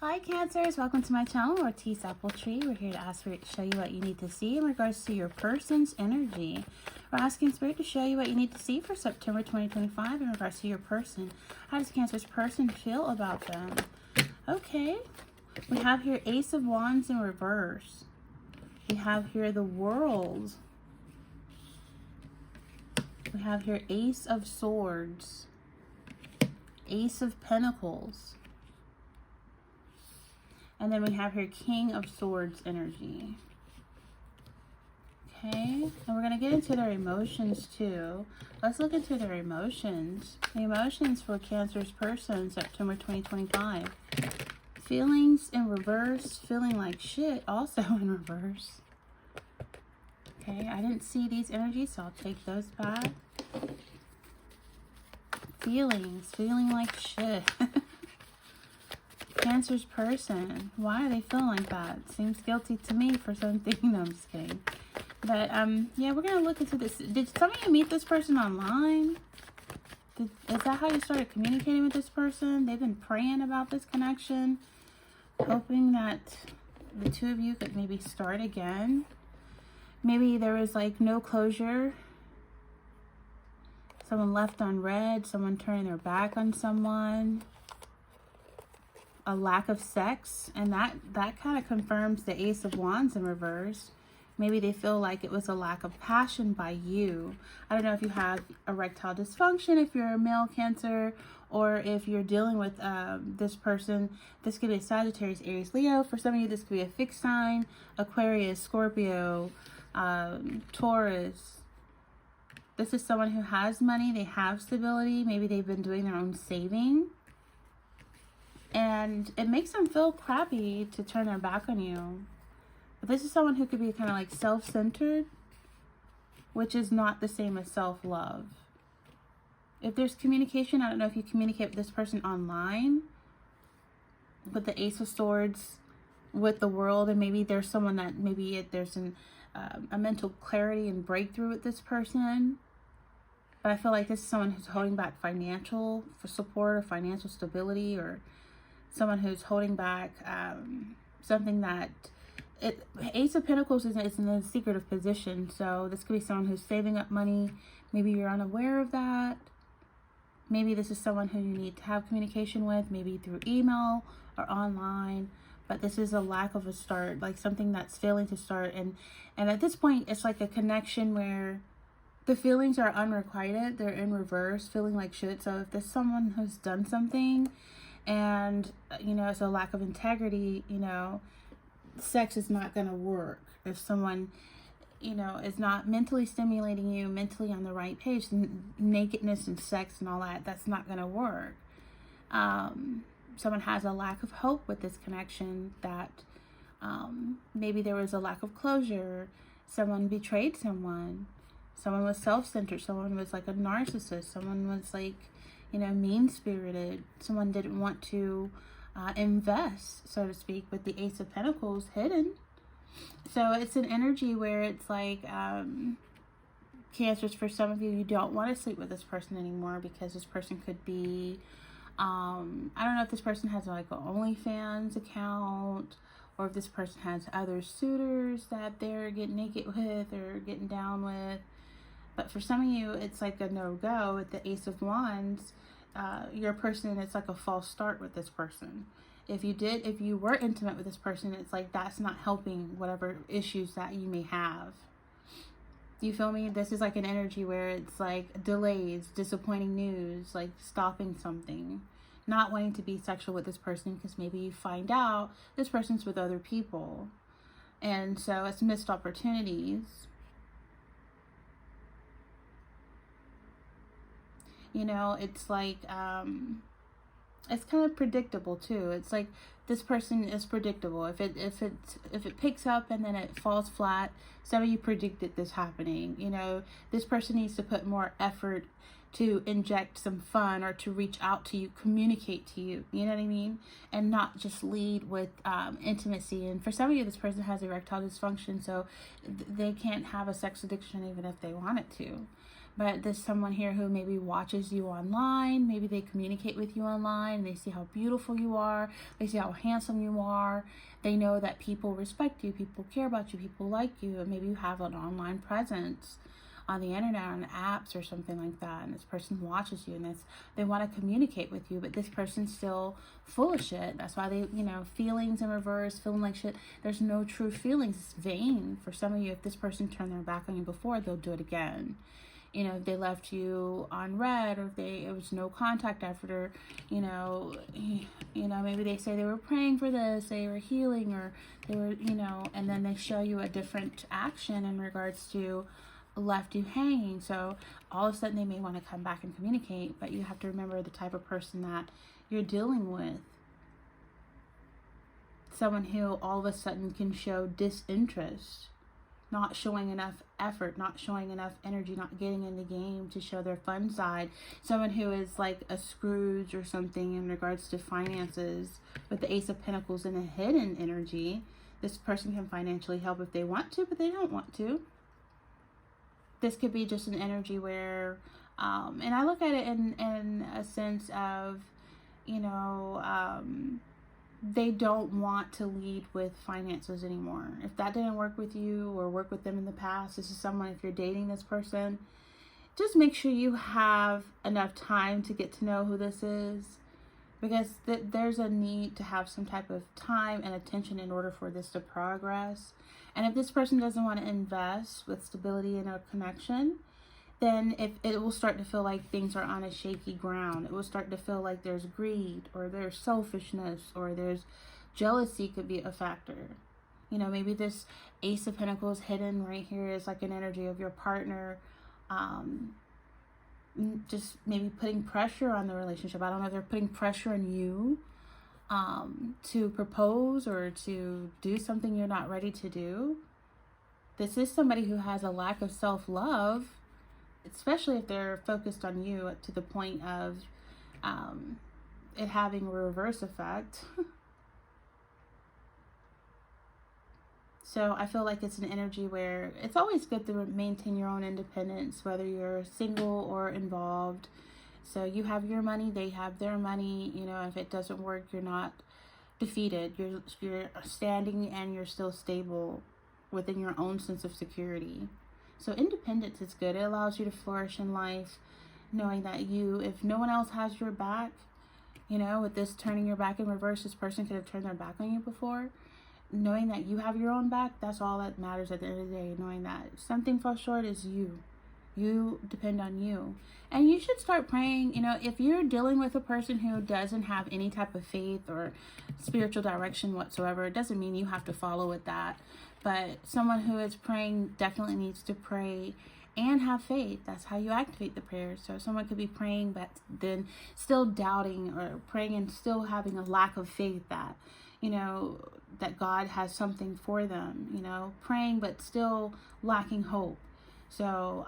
Hi Cancers, welcome to my channel, Ortiz Apple Tree. We're here to ask Spirit to show you what you need to see in regards to your person's energy. We're asking Spirit to show you what you need to see for September 2025 in regards to your person. How does Cancer's person feel about them? Okay, we have here Ace of Wands in reverse. We have here the World. We have here Ace of Swords. Ace of Pentacles. And then we have here King of Swords energy. Okay, and we're going to get into their emotions too. Let's look into their emotions. The emotions for Cancer's person, September 2025. Feelings in reverse, feeling like shit, also in reverse. Okay, I didn't see these energies, so I'll take those back. Feelings, feeling like shit. Cancer's person, why are they feeling like that? Seems guilty to me for something. No, I'm just kidding. But yeah, we're gonna look into this. Did some of you meet this person online? Is that how you started communicating with this person? They've been praying about this connection, hoping that the two of you could maybe start again. Maybe there was like no closure. Someone left on red, someone turning their back on someone. A lack of sex, and that kind of confirms the Ace of Wands in reverse. Maybe they feel like it was a lack of passion by you. I don't know if you have erectile dysfunction, if you're a male Cancer, or if you're dealing with this person. This could be a Sagittarius, Aries, Leo. For some of you, this could be a fixed sign, Aquarius, Scorpio, Taurus. This is someone who has money, they have stability, maybe they've been doing their own saving. And it makes them feel crappy to turn their back on you. But this is someone who could be kind of like self-centered, which is not the same as self-love. If there's communication, I don't know if you communicate with this person online, with the Ace of Swords, with the World, and maybe there's someone that maybe there's a mental clarity and breakthrough with this person. But I feel like this is someone who's holding back financial support or financial stability, or someone who's holding back something that Ace of Pentacles is in a secretive position. So this could be someone who's saving up money. Maybe you're unaware of that. Maybe this is someone who you need to have communication with, maybe through email or online. But this is a lack of a start, like something that's failing to start. And at this point, it's like a connection where the feelings are unrequited. They're in reverse, feeling like shit. So if there's someone who's done something, and you know, it's a lack of integrity, you know, sex is not going to work. If someone, you know, is not mentally stimulating you, mentally on the right page, nakedness and sex and all that, that's not going to work. Someone has a lack of hope with this connection, that maybe there was a lack of closure, someone betrayed someone was self-centered, someone was like a narcissist, someone was like, you know, mean-spirited. Someone didn't want to invest, so to speak, with the Ace of Pentacles hidden. So it's an energy where it's like, Cancers, for some of you, you don't want to sleep with this person anymore because this person could be, I don't know if this person has like an OnlyFans account, or if this person has other suitors that they're getting naked with or getting down with. But for some of you, it's like a no-go with the Ace of Wands. Your person, it's like a false start with this person. If you were intimate with this person, it's like that's not helping whatever issues that you may have. Do you feel me? This is like an energy where it's like delays, disappointing news, like stopping something, not wanting to be sexual with this person because maybe you find out this person's with other people. And so it's missed opportunities. You know, it's like, it's kind of predictable too. It's like this person is predictable. If it picks up and then it falls flat, some of you predicted this happening. You know, this person needs to put more effort to inject some fun or to reach out to you, communicate to you. You know what I mean? And not just lead with intimacy. And for some of you, this person has erectile dysfunction, so they can't have a sex addiction even if they wanted to. But there's someone here who maybe watches you online. Maybe they communicate with you online and they see how beautiful you are. They see how handsome you are. They know that people respect you, people care about you, people like you, and maybe you have an online presence on the internet, on apps or something like that, and this person watches you and they want to communicate with you, but this person's still full of shit. That's why they, feelings in reverse, feeling like shit. There's no true feelings. It's vain. For some of you, if this person turned their back on you before, they'll do it again. If they left you on red, or if it was no contact after, maybe they say they were praying for this, they were healing, or they were, and then they show you a different action in regards to left you hanging. So all of a sudden they may want to come back and communicate, but you have to remember the type of person that you're dealing with. Someone who all of a sudden can show disinterest, not showing enough effort, not showing enough energy, not getting in the game to show their fun side. Someone who is like a Scrooge or something in regards to finances, with the Ace of Pentacles and a hidden energy. This person can financially help if they want to, but they don't want to. This could be just an energy where, and I look at it in a sense of, they don't want to lead with finances anymore. If that didn't work with you or work with them in the past, this is someone, if you're dating this person, just make sure you have enough time to get to know who this is, because there's a need to have some type of time and attention in order for this to progress. And if this person doesn't want to invest with stability in a connection, then it will start to feel like things are on a shaky ground. It will start to feel like there's greed, or there's selfishness, or there's jealousy could be a factor. Maybe this Ace of Pentacles hidden right here is like an energy of your partner just maybe putting pressure on the relationship. I don't know if they're putting pressure on you to propose or to do something you're not ready to do. This is somebody who has a lack of self-love, especially if they're focused on you to the point of it having a reverse effect. So I feel like it's an energy where it's always good to maintain your own independence, whether you're single or involved. So you have your money, they have their money. If it doesn't work, you're not defeated. You're standing and you're still stable within your own sense of security. So independence is good. It allows you to flourish in life, knowing that if no one else has your back, with this turning your back in reverse, this person could have turned their back on you before. Knowing that you have your own back, that's all that matters at the end of the day. Knowing that if something falls short, is you. You depend on you. And you should start praying. If you're dealing with a person who doesn't have any type of faith or spiritual direction whatsoever, it doesn't mean you have to follow with that. But someone who is praying definitely needs to pray and have faith. That's how you activate the prayers. So someone could be praying but then still doubting, or praying and still having a lack of faith that, that God has something for them, praying but still lacking hope. So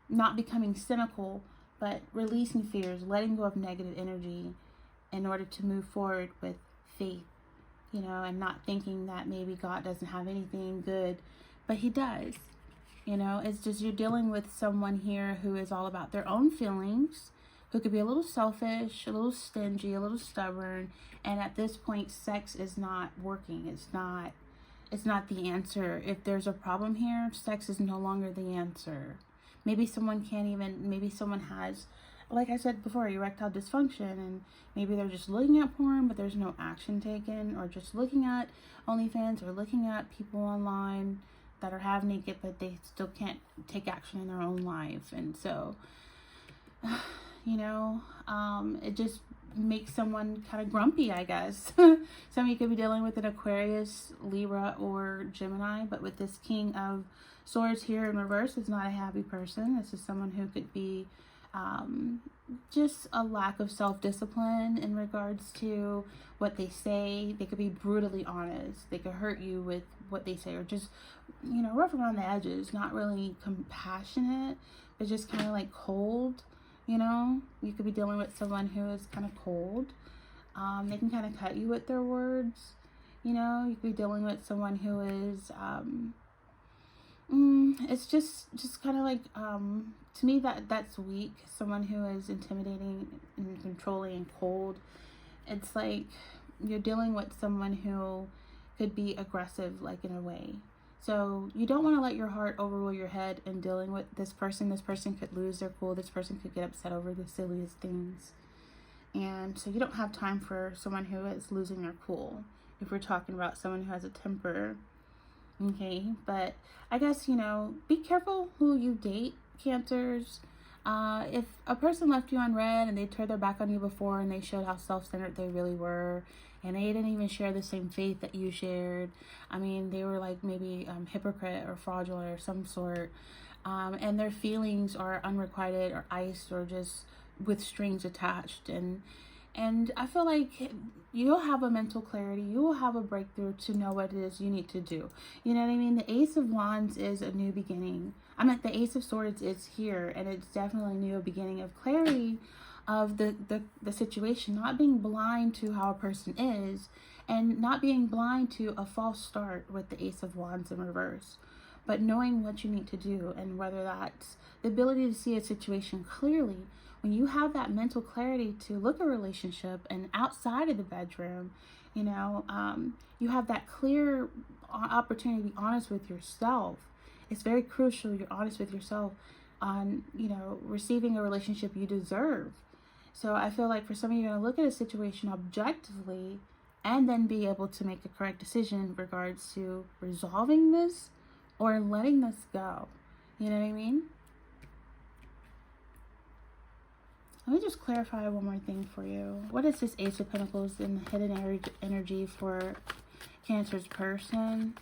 not becoming cynical, but releasing fears, letting go of negative energy in order to move forward with faith, and not thinking that maybe God doesn't have anything good, but he does. It's just you're dealing with someone here who is all about their own feelings, who could be a little selfish, a little stingy, a little stubborn, and at this point sex is not working. It's not the answer. If there's a problem here, sex is no longer the answer. Maybe someone has, like I said before, erectile dysfunction, and maybe they're just looking at porn but there's no action taken, or just looking at OnlyFans or looking at people online that are half naked but they still can't take action in their own life. And so it just makes someone kind of grumpy, I guess. Some of you could be dealing with an Aquarius, Libra, or Gemini, but with this King of Swords here in reverse, it's not a happy person. This is someone who could be just a lack of self-discipline in regards to what they say. They could be brutally honest. They could hurt you with what they say, or just, rough around the edges, not really compassionate, but just kind of like cold. You could be dealing with someone who is kind of cold. They can kind of cut you with their words. You could be dealing with someone who is It's just kind of like, to me, that's weak. Someone who is intimidating and controlling and cold. It's like you're dealing with someone who could be aggressive, like, in a way. So you don't want to let your heart overrule your head in dealing with this person. This person could lose their cool. This person could get upset over the silliest things. And so you don't have time for someone who is losing their cool. If we're talking about someone who has a temper. Okay, but I guess, be careful who you date, Cancers. If a person left you on red and they turned their back on you before and they showed how self-centered they really were, and they didn't even share the same faith that you shared. I mean, they were like maybe hypocrite or fraudulent or some sort, and their feelings are unrequited or iced or just with strings attached. And I feel like you'll have a mental clarity. You will have a breakthrough to know what it is you need to do. You know what I mean? The Ace of Wands is a new beginning. I meant the Ace of Swords is here, and it's definitely a new beginning of clarity of the situation, not being blind to how a person is, and not being blind to a false start with the Ace of Wands in reverse, but knowing what you need to do, and whether that's the ability to see a situation clearly. When you have that mental clarity to look at a relationship and outside of the bedroom, you have that clear opportunity to be honest with yourself. It's very crucial you're honest with yourself on, receiving a relationship you deserve. So I feel like for some of you, you're going to look at a situation objectively and then be able to make a correct decision in regards to resolving this or letting this go. You know what I mean? Let me just clarify one more thing for you. What is this Ace of Pentacles in hidden energy for Cancer's person?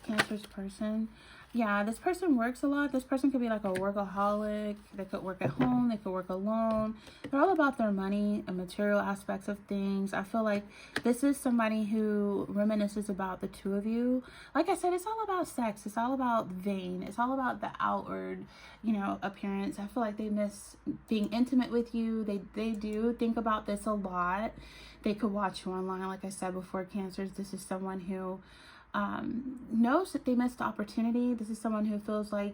Cancer's person. Yeah, this person works a lot. This person could be like a workaholic. They could work at home. They could work alone. They're all about their money and material aspects of things. I feel like this is somebody who reminisces about the two of you. Like I said, it's all about sex. It's all about vain. It's all about the outward, appearance. I feel like they miss being intimate with you. They do think about this a lot. They could watch you online. Like I said before, Cancers, this is someone who knows that they missed the opportunity. This is someone who feels like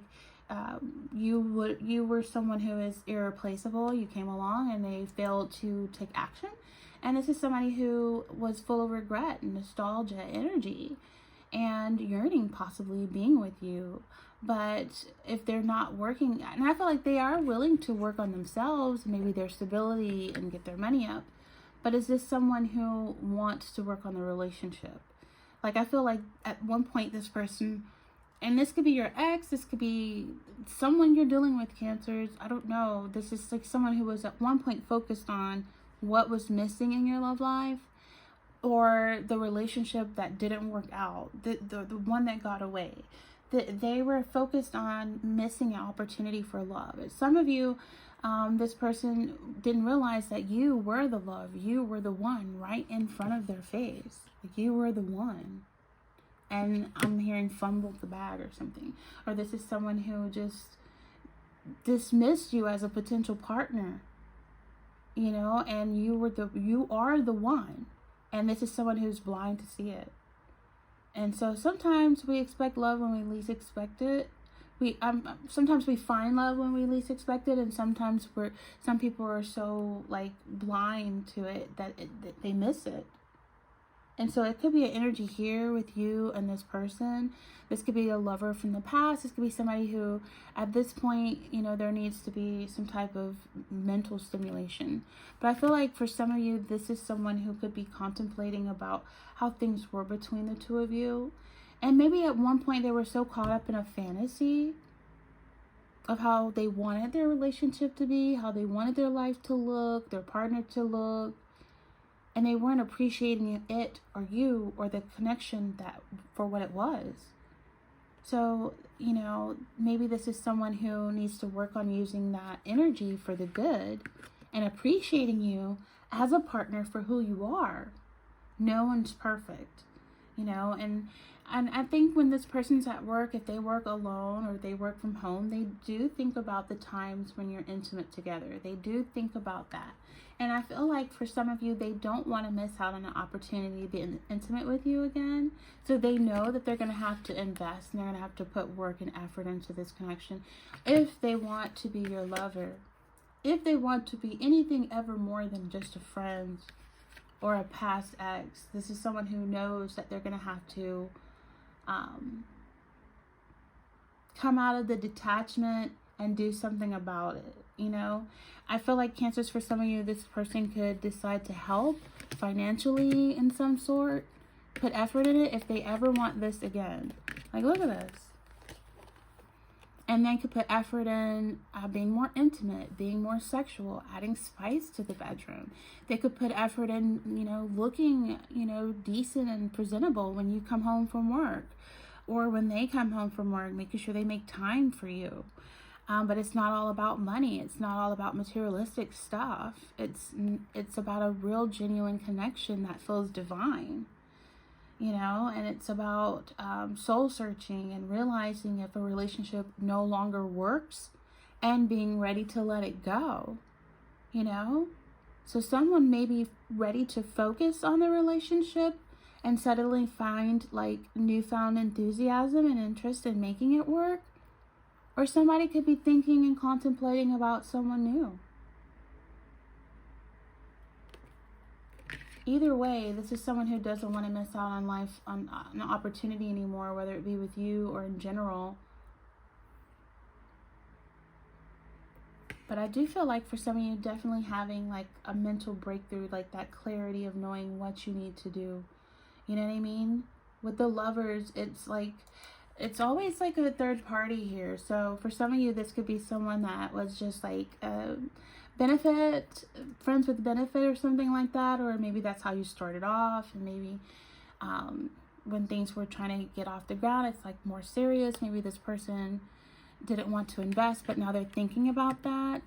you were someone who is irreplaceable. You came along and they failed to take action. And this is somebody who was full of regret and nostalgia energy and yearning, possibly being with you. But if they're not working, and I feel like they are willing to work on themselves, maybe their stability and get their money up. But is this someone who wants to work on the relationship? Like, I feel like at one point this person, and this could be your ex, this could be someone you're dealing with, Cancers. I don't know. This is like someone who was at one point focused on what was missing in your love life, or the relationship that didn't work out, the one that got away. They were focused on missing an opportunity for love. Some of you, this person didn't realize that you were the love. You were the one right in front of their face. Like, you were the one. And I'm hearing fumbled the bag or something. Or this is someone who just dismissed you as a potential partner. And you are the one. And this is someone who's blind to see it. And so sometimes we expect love when we least expect it. Sometimes we find love when we least expect it, and sometimes some people are so like blind to it that they miss it. And so it could be an energy here with you and this person. This could be a lover from the past. This could be somebody who, at this point, there needs to be some type of mental stimulation. But I feel like for some of you, this is someone who could be contemplating about how things were between the two of you. And maybe at one point they were so caught up in a fantasy of how they wanted their relationship to be, how they wanted their life to look, their partner to look. And they weren't appreciating it or you or the connection that for what it was. So, maybe this is someone who needs to work on using that energy for the good and appreciating you as a partner for who you are. No one's perfect, and And I think when this person's at work, if they work alone or they work from home, they do think about the times when you're intimate together. They do think about that. And I feel like for some of you, they don't want to miss out on an opportunity to be intimate with you again. So they know that they're going to have to invest and they're going to have to put work and effort into this connection if they want to be your lover. If they want to be anything ever more than just a friend or a past ex, this is someone who knows that they're going to have to come out of the detachment and do something about it. You know, I feel like Cancers, for some of you, this person could decide to help financially in some sort, put effort in it if they ever want this again. Like, look at this. And then could put effort in being more intimate, being more sexual, adding spice to the bedroom. They could put effort in, you know, looking, you know, decent and presentable when you come home from work. Or when they come home from work, making sure they make time for you. But it's not all about money. It's not all about materialistic stuff. It's about a real, genuine connection that feels divine. You know, and it's about soul searching and realizing if a relationship no longer works and being ready to let it go, you know? So someone may be ready to focus on the relationship and suddenly find like newfound enthusiasm and interest in making it work. Or somebody could be thinking and contemplating about someone new. Either way, this is someone who doesn't want to miss out on life, on an opportunity anymore, whether it be with you or in general. But I do feel like for some of you, definitely having like a mental breakthrough, like that clarity of knowing what you need to do. You know what I mean? With the lovers, it's like, it's always like a third party here. So for some of you, this could be someone that was just like benefit, friends with benefit or something like that. Or maybe that's how you started off. And maybe when things were trying to get off the ground, it's like more serious. Maybe this person didn't want to invest, but now they're thinking about that.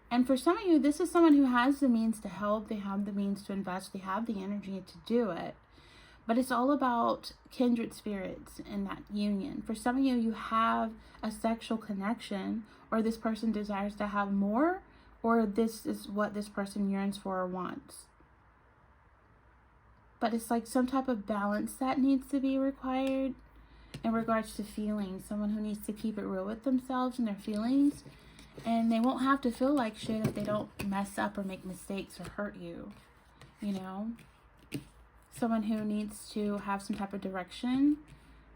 And for some of you, this is someone who has the means to help. They have the means to invest. They have the energy to do it. But it's all about kindred spirits in that union. For some of you, you have a sexual connection, or this person desires to have more, or this is what this person yearns for or wants. But it's like some type of balance that needs to be required in regards to feelings. Someone who needs to keep it real with themselves and their feelings. And they won't have to feel like shit if they don't mess up or make mistakes or hurt you. You know? Someone who needs to have some type of direction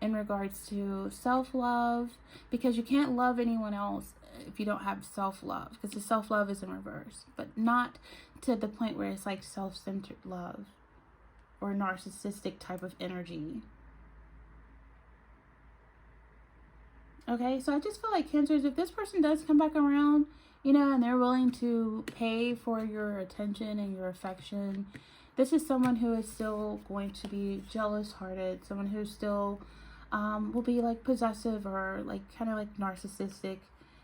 in regards to self-love, because you can't love anyone else if you don't have self-love, because the self-love is in reverse, but not to the point where it's like self-centered love or narcissistic type of energy. Okay, so I just feel like Cancers, if this person does come back around, you know, and they're willing to pay for your attention and your affection, this is someone who is still going to be jealous-hearted, someone who still will be like possessive or like kind of like narcissistic.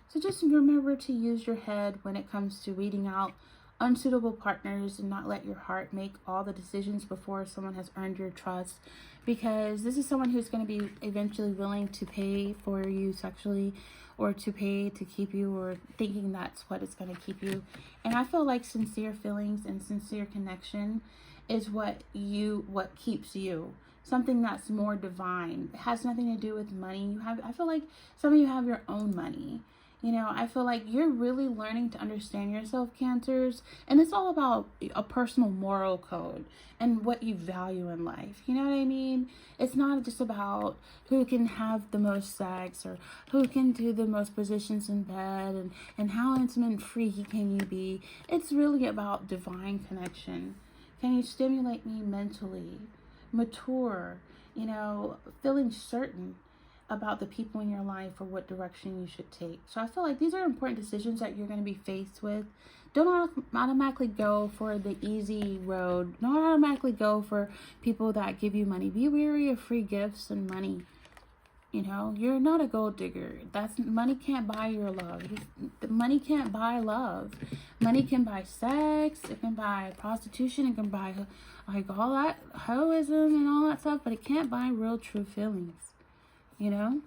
So just remember to use your head when it comes to weeding out unsuitable partners and not let your heart make all the decisions before someone has earned your trust, because this is someone who's going to be eventually willing to pay for you sexually, or to pay to keep you, or thinking that's what is going to keep you. And I feel like sincere feelings and sincere connection is what keeps you. Something that's more divine. It has nothing to do with money. I feel like some of you have your own money. You know, I feel like you're really learning to understand yourself, Cancers. And it's all about a personal moral code and what you value in life. You know what I mean? It's not just about who can have the most sex or who can do the most positions in bed and how intimate and freaky can you be. It's really about divine connection. Can you stimulate me mentally? Mature, you know, feeling certain about the people in your life or what direction you should take. So I feel like these are important decisions that you're going to be faced with. Don't automatically go for the easy road. Don't automatically go for people that give you money. Be wary of free gifts and money. You know, you're not a gold digger. Money can't buy your love. Money can't buy love. Money can buy sex. It can buy prostitution. It can buy like all that heroism and all that stuff, but it can't buy real true feelings. You know,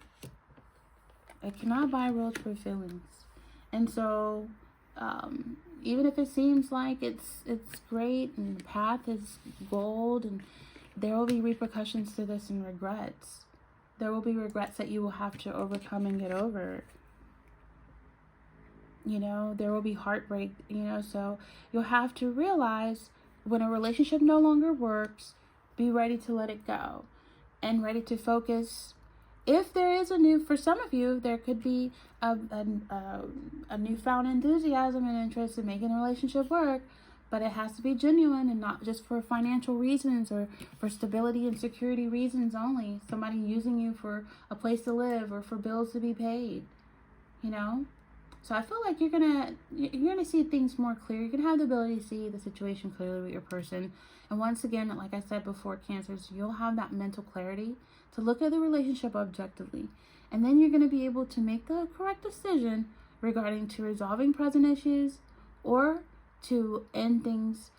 it cannot buy real true feelings. And so, even if it seems like it's great and the path is gold, and there will be repercussions to this and regrets. There will be regrets that you will have to overcome and get over. You know, there will be heartbreak, you know, so you'll have to realize when a relationship no longer works, be ready to let it go and ready to focus. If there is for some of you, there could be a newfound enthusiasm and interest in making a relationship work, but it has to be genuine and not just for financial reasons or for stability and security reasons only. Somebody using you for a place to live or for bills to be paid, you know? So I feel like you're gonna see things more clear. You're gonna have the ability to see the situation clearly with your person. And once again, like I said before, Cancers, you'll have that mental clarity to look at the relationship objectively. And then you're gonna be able to make the correct decision regarding to resolving present issues or to end things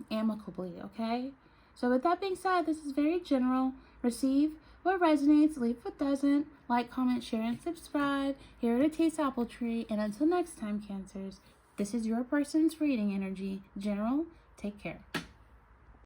amicably, okay? So with that being said, this is very general. Receive what resonates, leave what doesn't. Like, comment, share, and subscribe here at Ortiz Apple Tree. And until next time, Cancers, this is your person's reading energy. General, take care.